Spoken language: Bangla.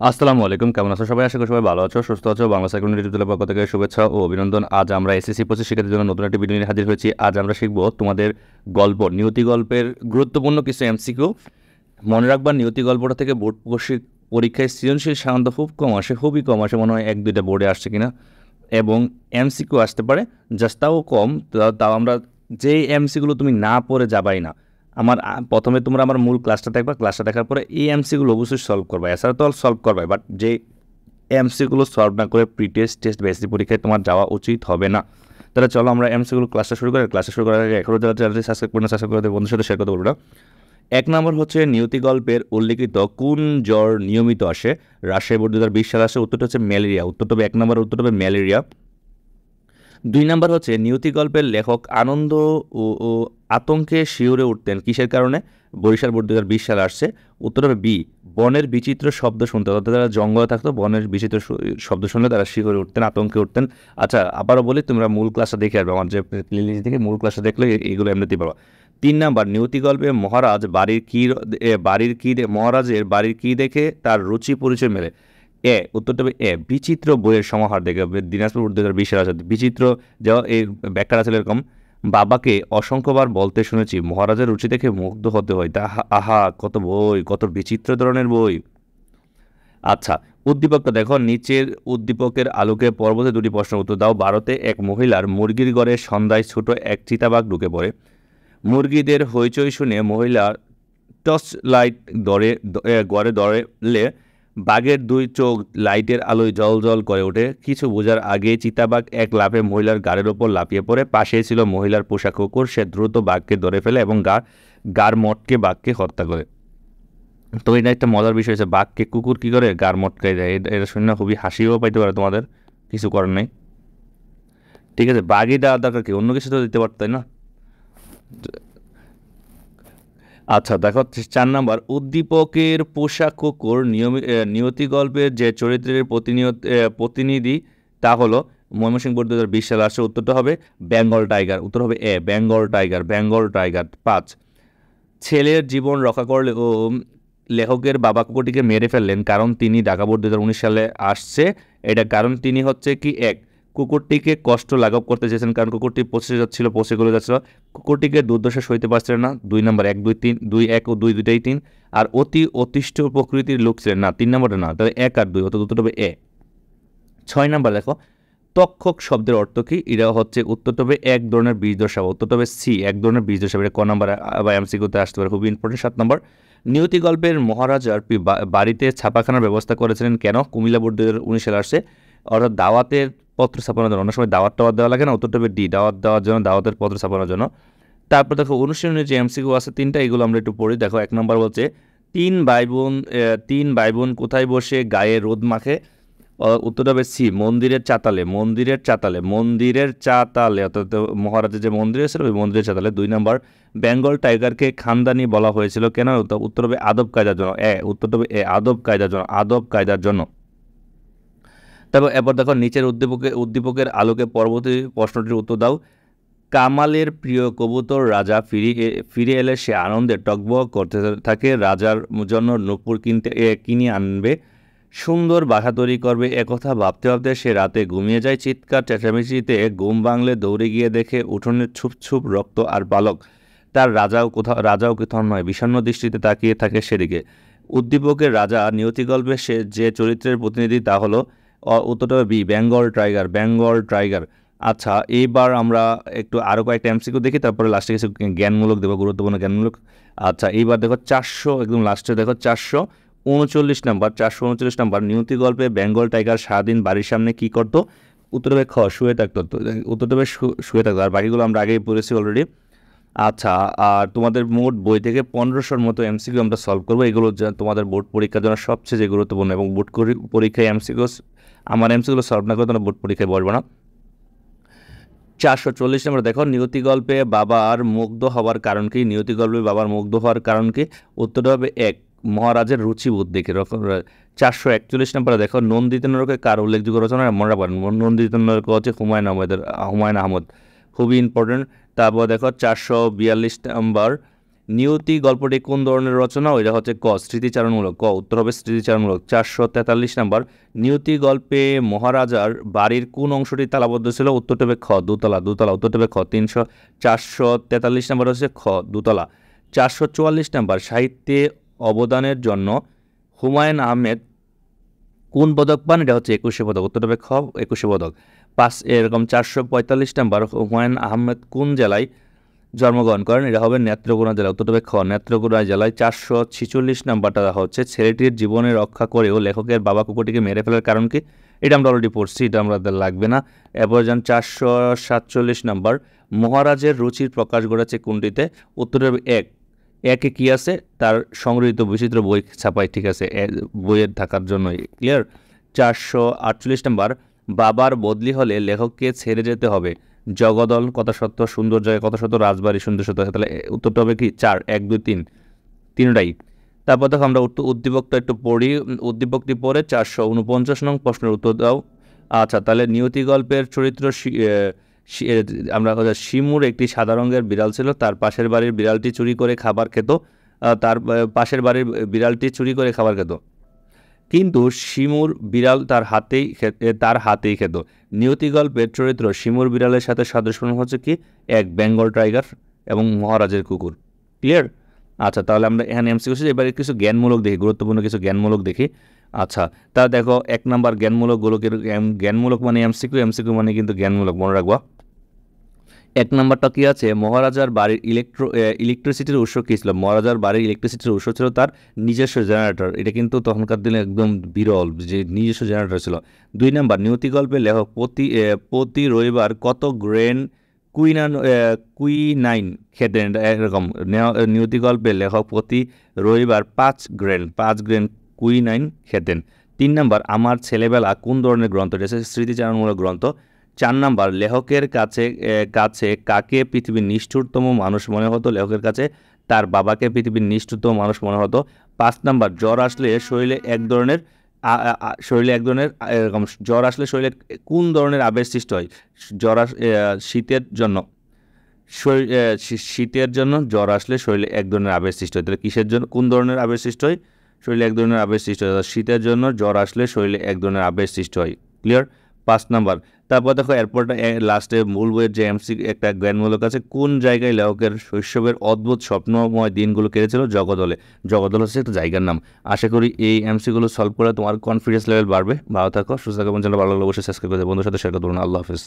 আসসালামু আলাইকুম, কেমন আছো সবাই? আশা করি সবাই ভালো আছো, সুস্থ আছো। বাংলা সাইকোলজি ইউটিউবের পক্ষ থেকে শুভেচ্ছা ও অভিনন্দন। আজ আমরা এসএসসি 25 শিক্ষার্থীর জন্য নতুন একটি ভিডিও নিয়ে হাজির হয়েছি। আজ আমরা শিখব তোমাদের গল্প, নিয়তি গল্পের গুরুত্বপূর্ণ কিছু এমসিকিউ। মনে রাখবা, নিয়তি গল্পটা থেকে বোর্ড পরীক্ষায় সৃজনশীল সাধারণত খুব কম আসে, খুবই কম আসে, মনে হয় 1-2টা বোর্ডে আসছে কিনা। এবং এমসিকিউ আসতে পারে, জাস্ট তাও কম। তাও আমরা যেই এমসিগুলো তুমি না পড়ে যাবাই না, প্রথমে তোমরা আমার মূল ক্লাসটা দেখবা, ক্লাসটা দেখার পরে এই এমসিগুলো অবশ্যই সলভ করবা। এছাড়া তো সলভ করবে, বাট যে এমসিগুলো সলভ না করে প্রি টেস্ট বা এসএসসি পরীক্ষায় তোমার যাওয়া উচিত হবে না। তাহলে চলো আমরা এমসিগুলো ক্লাসটা শুরু করি। ক্লাসটা শুরু করার আগে এখনও যারা চ্যানেলটি সাবস্ক্রাইব করে না, সাবস্ক্রাইব করে বন্ধুর সাথে শেয়ার করতে বলবো না। 1 নম্বর হচ্ছে নিয়তি গল্পের উল্লিখিত কোন জ্বর নিয়মিত আসে? রাজশাহী বোর্ড 2020 সালে আসে। উত্তরটা হচ্ছে ম্যালেরিয়া। উত্তরটা হবে 1 নম্বর, উত্তরটা হবে ম্যালেরিয়া। 2 নম্বর হচ্ছে নিয়তি গল্পের লেখক আনন্দ ও আতঙ্কে শিউরে উঠতেন কিসের কারণে? বরিশাল বোর্ড 2020 সালে আসছে। উত্তর হবে বি, বনের বিচিত্র শব্দ শুনতে। অর্থাৎ তারা জঙ্গলে থাকতো, বনের বিচিত্র শব্দ শুনলে তারা শিউরে উঠতেন, আতঙ্কে উঠতেন। আচ্ছা, আবারও বলি, তোমরা মূল ক্লাসটা দেখে আসবে, আমার যে প্লেলিস্ট থেকে মূল ক্লাসটা দেখলে এইগুলো এমনিতেই পাবা। 3 নম্বর, নিয়তি গল্পে মহারাজ মহারাজের বাড়ির কি দেখে তার রুচি পরিচয় মেলে? উত্তরটা হবে বিচিত্র বইয়ের সমাহার দেখে। দিনাজপুর 2020 সালে আসে বিচিত্র। যাও এই ব্যাখ্যাটা ছিল এরকম: বাবাকে অসংখ্যবার বলতে শুনেছি মহারাজের রুচি দেখে মুগ্ধ হতে হয়। তা আহা, কত বই, কত বিচিত্র ধরনের বই। আচ্ছা, উদ্দীপকটা দেখো, নিচের উদ্দীপকের আলোকে পরবর্তী 2টি প্রশ্নের উত্তর দাও। ভারতে এক মহিলার মুরগির ঘরে সন্ধ্যায় ছোট এক চিতাবাঘ ঢুকে পড়ে। মুরগিদের হইচই শুনে মহিলা টর্চ লাইট ঘরে ধরলে বাঘের 2 চোখ লাইটের আলোয় জল করে ওঠে। কিছু বোঝার আগে চিতাবাঘ এক লাফে মহিলার গাড়ির ওপর লাফিয়ে পড়ে। পাশেই ছিল মহিলার পোষা কুকুর। সে দ্রুত বাঘকে ধরে ফেলে এবং গার মটকে বাঘকে হত্যা করে। তো এটা একটা মজার বিষয় হচ্ছে, বাঘকে কুকুর কি করে? গার মটকাই দেয়। এটা শুনে খুবই হাসিও পাইতে পারে তোমাদের, কিছু করার নেই। ঠিক আছে, বাঘই দেওয়ার দরকার কি, অন্য কিছু তো দিতে পারত, তাই না? আচ্ছা দেখো, 4 নম্বর, উদ্দীপকের পোষা কুকুর নিয়তি গল্পের যে চরিত্রের প্রতিনিধি তা হলো। ময়মনসিংহ বোর্ড 2020 সালে আসছে। উত্তরটা হবে বেঙ্গল টাইগার। উত্তর হবে বেঙ্গল টাইগার, বেঙ্গল টাইগার। 5, ছেলের জীবন রক্ষা করলে ও লেখকের বাবা কুকুরটিকে মেরে ফেললেন কারণ তিনি ঢাকা বোর্ড 2019 সালে আসছে। এটা কারণ তিনি হচ্ছে কি? কুকুরটিকে কষ্ট লাঘব করতে চেয়েছেন, কারণ কুকুরটি পচে গলে যাচ্ছিল। কুকুরটিকে দুর্দশা সইতে পারছিলেন না। 2 নম্বর, 1 2 3, 2 1 ও 2 দুটাই 3। আর অতিষ্ঠ প্রকৃতির লোক ছিলেন না। 3 নম্বরটা না, তাহলে 1 আর 2, অত দুটো হবে 6 নম্বর দেখো, তক্ষক শব্দের অর্থ কি? এটা হচ্ছে, উত্তরটা হবে এক ধরনের বীজ দশা। উত্তরটা হবে সি, এক ধরনের বীজ দশা। এটা ক নম্বর বা এমসিকিউতে আসতে পারে, খুবই ইম্পর্টেন্ট। 7 নম্বর, নিয়তি গল্পের মহারাজার বাড়িতে ছাপাখানার ব্যবস্থা করেছিলেন কেন? কুমিল্লা বোর্ড 2019 সালে আসছে। অর্থাৎ দাওয়াতের পত্র ছাপানোর জন্য। অনেক সময় দাওয়াত দেওয়া লাগে না, উত্তরটা হবে ডি, দাওয়াত দেওয়ার জন্য, দাওয়াতের পত্র ছাপানোর জন্য। তারপর দেখো, অনুশীলনের যে এমসিকিউ আছে 3টা, এগুলো আমরা একটু পড়ি। দেখো, 1 নম্বর বলছে, তিন ভাই বোন কোথায় বসে গায়ে রোদ মাখে? উত্তরটা হবে সি, মন্দিরের চাতালে। মন্দিরের চাতালে, অর্থাৎ মহারাজের যে মন্দির আছে ওই মন্দিরের চাতালে। 2 নম্বর, বেঙ্গল টাইগারকে খানদানি বলা হয়েছিল কেন? উত্তর হবে আদব কায়দার জন্য। উত্তরটা হবে আদব কায়দার জন্য। তারপর এবার দেখো, নিচের উদ্দীপকের আলোকে পরবর্তী প্রশ্নটির উত্তর দাও। কামালের প্রিয় কবুতর রাজা ফিরে এলে সে আনন্দে টকবক করতে থাকে। রাজার জন্য নূপুর কিনে আনবে, সুন্দর বাসা তৈরি করবে। একথা ভাবতে ভাবতে সে রাতে ঘুমিয়ে যায়। চিৎকার চেঁচামেচিতে ঘুম ভাঙলে দৌড়ে গিয়ে দেখে উঠোনে ছুপ রক্ত আর বালক। তার রাজাও কোথাও নয়, বিষণ্ণ দৃষ্টিতে তাকিয়ে থাকে সেদিকে। উদ্দীপকের রাজা নিয়তি গল্পে সে যে চরিত্রের প্রতিনিধি তা হলো। উত্তরটা হবে বি, বেঙ্গল টাইগার। আচ্ছা, এইবার আমরা একটু আরও কয়েকটা এমসিকিউ দেখি, তারপরে লাস্টে কিছু জ্ঞানমূলক দেবো, গুরুত্বপূর্ণ জ্ঞানমূলক। আচ্ছা, এইবার দেখো 400, একদম লাস্টে দেখো 439 নম্বর, নিয়তি গল্পে বেঙ্গল টাইগার সারাদিন বাড়ির সামনে কি করতো? উত্তর হবে খ, শুয়ে থাকতো। উত্তরটা হবে শুয়ে থাকতো। আর বাকিগুলো আমরা আগেই পড়েছি অলরেডি। আচ্ছা, আর তোমাদের মোট বই থেকে 1500-র মতো এমসিকিউ আমরা সলভ করবো। এগুলো তোমাদের বোর্ড পরীক্ষার জন্য সবচেয়ে যে গুরুত্বপূর্ণ, এবং বোর্ড পরীক্ষায় আমার এমসিকিউগুলো সলভ না করে তোমরা বোর্ড পরীক্ষায় বসবে না। 440 নম্বর দেখো, নিয়তি গল্পে বাবার মুগ্ধ হওয়ার কারণ কি? উত্তরটা হবে 1, মহারাজের রুচিবোধ দেখে। 441 নম্বরে দেখো, নন্দিত নরকে কার উল্লেখযোগ্য রচনা? মনে রাখবেন, নন্দিত নরক হচ্ছে হুমায়ুন আহমদ, খুবই ইম্পর্টেন্ট। তারপর দেখো 442 নম্বর, নিয়তি গল্পটি কোন ধরনের রচনা? ওইটা হচ্ছে ক স্মৃতিচারণমূলক। ক উত্তর হবে স্মৃতিচারণমূলক। 443 নাম্বার, নিয়তি গল্পে মহারাজার বাড়ির কোন অংশটি তালাবদ্ধ ছিল? উত্তরটা হবে খ দোতলা। দোতলা উত্তরটা হবে খ। 443 নাম্বার হচ্ছে খ দোতলা। 444 নাম্বার, সাহিত্যে অবদানের জন্য হুমায়ুন আহমেদ কোন পদক পান? এটা হচ্ছে 21শে পদক। উত্তরটা হবে খ 21শে পদক। এরকম 445 নাম্বার, হুমায়ুন আহমেদ কোন জেলায় জন্মগ্রহণ করেন? এটা হবে নেত্রকোনা জেলা। উত্তরটা হবে খ নেত্রকোনা জেলায়। 446 নাম্বারটা হচ্ছে ছেলেটির জীবনে রক্ষা করেও লেখকের বাবা কুকুরটিকে মেরে ফেলার কারণ কি? এটা আমরা অলরেডি পড়ছি, এটা আমাদের লাগবে না। এরপর যান 447 নাম্বার, মহারাজের রুচির প্রকাশ ঘটেছে কোনটিতে? উত্তরের একে কি আছে? তার সংগৃহীত বিচিত্র বই ছাপায়, ঠিক আছে, বইয়ের থাকার জন্য। ক্লিয়ার। 448 নাম্বার, বাবার বদলি হলে লেখককে ছেড়ে যেতে হবে? জগদল, কথা সত্য, সুন্দর জয়, কথা সত্য, রাজবাড়ি, সুন্দর সত্য। তাহলে উত্তরটা হবে কি 4, 1, 2, 3 তিনটাই। তারপর দেখো আমরা উদ্দীপকটা একটু পড়ি। উদ্দীপকটি পড়ে 449 নং প্রশ্নের উত্তর দাও। আচ্ছা, তাহলে নিয়তি গল্পের চরিত্র আমরা শিমুর একটি সাদা রঙের বিড়াল ছিল, তার পাশের বাড়ির বিড়ালটি চুরি করে খাবার খেত। তার পাশের বাড়ির বিড়ালটি চুরি করে খাবার খেত, কিন্তু শিমুর বিড়াল তার হাতেই খেত। নিয়তি গল্পের চরিত্র শিমুর বিড়ালের সাথে সাদৃশ্যপূর্ণ হচ্ছে কি? 1, বেঙ্গল টাইগার এবং মহারাজের কুকুর। ক্লিয়ার। আচ্ছা, তাহলে আমরা এখানে এমসিকিউ শেষ। এবারে কিছু জ্ঞানমূলক দেখি, গুরুত্বপূর্ণ কিছু জ্ঞানমূলক দেখি। আচ্ছা, তা দেখো 1 নাম্বার জ্ঞানমূলকগুলোকে, জ্ঞানমূলক মানে এমসিকিউ, এমসিকিউ মানে কিন্তু জ্ঞানমূলক, মনে রাখবা। 1 নাম্বারটা কি আছে? মহারাজার বাড়ির ইলেকট্রিসিটির উৎস কী ছিল? মহারাজার বাড়ির ইলেকট্রিসিটির উৎস ছিল তার নিজস্ব জেনারেটর। এটা কিন্তু তখনকার দিনে একদম বিরল যে নিজস্ব জেনারেটর ছিল। 2 নাম্বার, নিয়তি গল্পের লেখক প্রতি রবিবার কত গ্রেন কুইনাইন খেতেন? এরকম নিয়তি গল্পের লেখক প্রতি রবিবার 5 গ্রেন কুইনাইন খেতেন। 3 নাম্বার, আমার ছেলেবেলা কোন ধরনের গ্রন্থ? এটা হচ্ছে স্মৃতিচারণমূলক গ্রন্থ। 4 নাম্বার, লেখকের কাছে কাকে পৃথিবীর নিষ্ঠুরতম মানুষ মনে হতো? লেখকের কাছে তার বাবাকে পৃথিবীর নিষ্ঠুরতম মানুষ মনে হতো। 5 নাম্বার, জ্বর আসলে শরীরে এক ধরনের এরকম জ্বর আসলে শরীরে কোন ধরনের আবেশ সৃষ্টি হয়? শীতের জন্য জ্বর আসলে শরীরে এক ধরনের আবেশ সৃষ্টি হয়। তাহলে কিসের জন্য, কোন ধরনের আবেশ সৃষ্টি হয়? শরীরে এক ধরনের আবেশ সৃষ্টি হয়। শীতের জন্য জ্বর আসলে শরীরে এক ধরনের আবেশ সৃষ্টি হয়। ক্লিয়ার। 5 নাম্বার। তারপর দেখো এরপরটা লাস্টে মূল বইয়ের যে একটা জ্ঞানমূলক আছে, কোন জায়গায় লেখকের শৈশবের অদ্ভুত স্বপ্নময় দিনগুলো কেটেছিল? জগদলে। জগদল হচ্ছে একটা জায়গার নাম। আশা করি এই এমসিগুলো সলভ করে তোমার কনফিডেন্স লেভেল বাড়বে। ভালো থাকো, সুস্থ থাকো, এবং চ্যানেল ভালো লাগলে অবশ্যই সাবস্ক্রাইব করে দেবো, বন্ধুর সাথে শেয়ার করতে পারো। আল্লাহ হাফেজ।